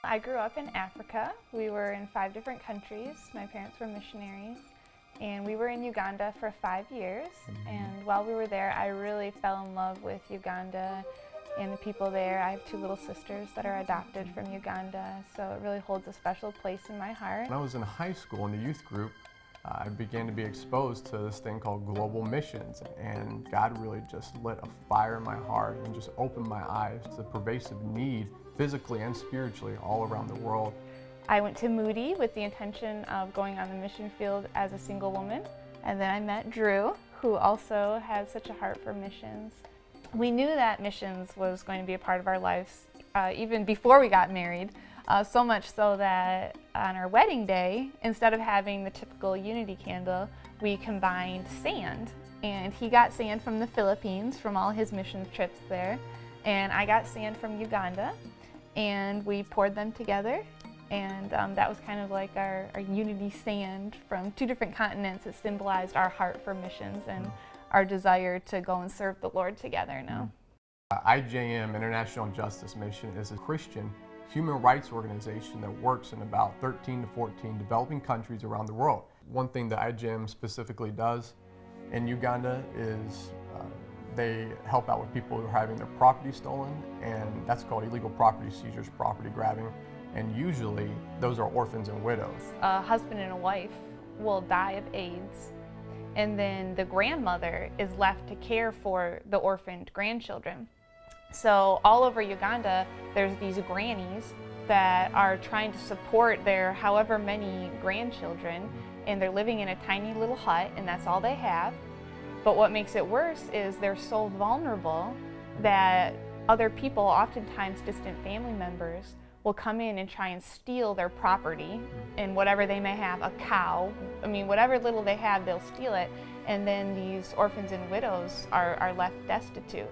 I grew up in Africa. We were in 5 different countries. My parents were missionaries, and we were in Uganda for 5 years. And while we were there, I really fell in love with Uganda and the people there. I have 2 little sisters that are adopted from Uganda, so it really holds a special place in my heart. When I was in high school in the youth group, I began to be exposed to this thing called global missions, and God really just lit a fire in my heart and just opened my eyes to the pervasive need, physically and spiritually, all around the world. I went to Moody with the intention of going on the mission field as a single woman, and then I met Drew, who also has such a heart for missions. We knew that missions was going to be a part of our lives even before we got married. So much so that on our wedding day, instead of having the typical unity candle, we combined sand. And he got sand from the Philippines from all his mission trips there, and I got sand from Uganda, and we poured them together. And that was kind of like our unity sand from 2 different continents. It symbolized our heart for missions and our desire to go and serve the Lord together now. IJM, International Justice Mission, is a Christian human rights organization that works in about 13 to 14 developing countries around the world. One thing that IJM specifically does in Uganda is they help out with people who are having their property stolen, and that's called illegal property seizures, property grabbing, and usually those are orphans and widows. A husband and a wife will die of AIDS, and then the grandmother is left to care for the orphaned grandchildren. So all over Uganda, there's these grannies that are trying to support their however many grandchildren, and they're living in a tiny little hut, and that's all they have. But what makes it worse is they're so vulnerable that other people, oftentimes distant family members, will come in and try and steal their property and whatever they may have, a cow, I mean, whatever little they have, they'll steal it, and then these orphans and widows are left destitute.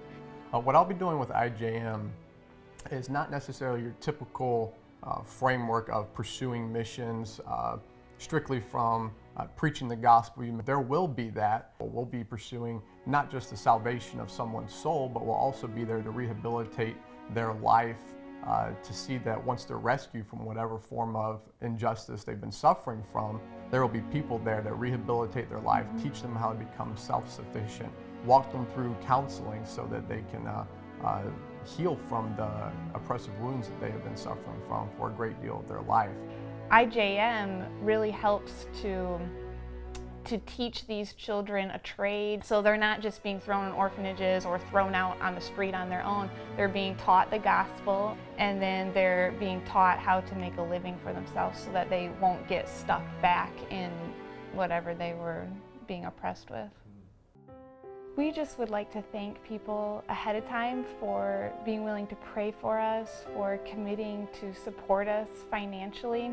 What I'll be doing with IJM is not necessarily your typical framework of pursuing missions strictly from preaching the gospel. There will be that. We'll be pursuing not just the salvation of someone's soul, but we'll also be there to rehabilitate their life, to see that once they're rescued from whatever form of injustice they've been suffering from, there will be people there that rehabilitate their life, teach them how to become self-sufficient, walk them through counseling so that they can heal from the oppressive wounds that they have been suffering from for a great deal of their life. IJM really helps to teach these children a trade, so they're not just being thrown in orphanages or thrown out on the street on their own. They're being taught the gospel, and then they're being taught how to make a living for themselves so that they won't get stuck back in whatever they were being oppressed with. We just would like to thank people ahead of time for being willing to pray for us, for committing to support us financially.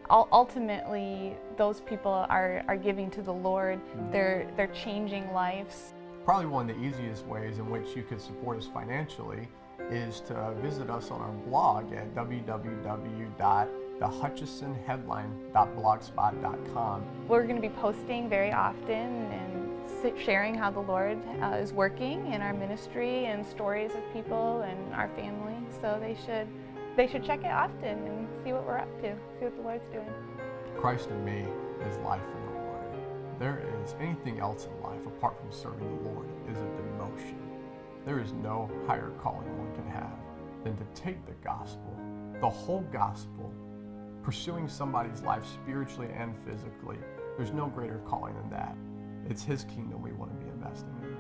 Ultimately, those people are giving to the Lord. They're changing lives. Probably one of the easiest ways in which you could support us financially is to visit us on our blog at www.thehutchesonheadline.blogspot.com. We're going to be posting very often and sharing how the Lord is working in our ministry and stories of people and our family. So they should check it often and see what we're up to, see what the Lord's doing. Christ in me is life in the Lord. There is anything else in life apart from serving the Lord is a demotion. There is no higher calling one can have than to take the gospel, the whole gospel, pursuing somebody's life spiritually and physically. There's no greater calling than that. It's His kingdom we want to be investing in.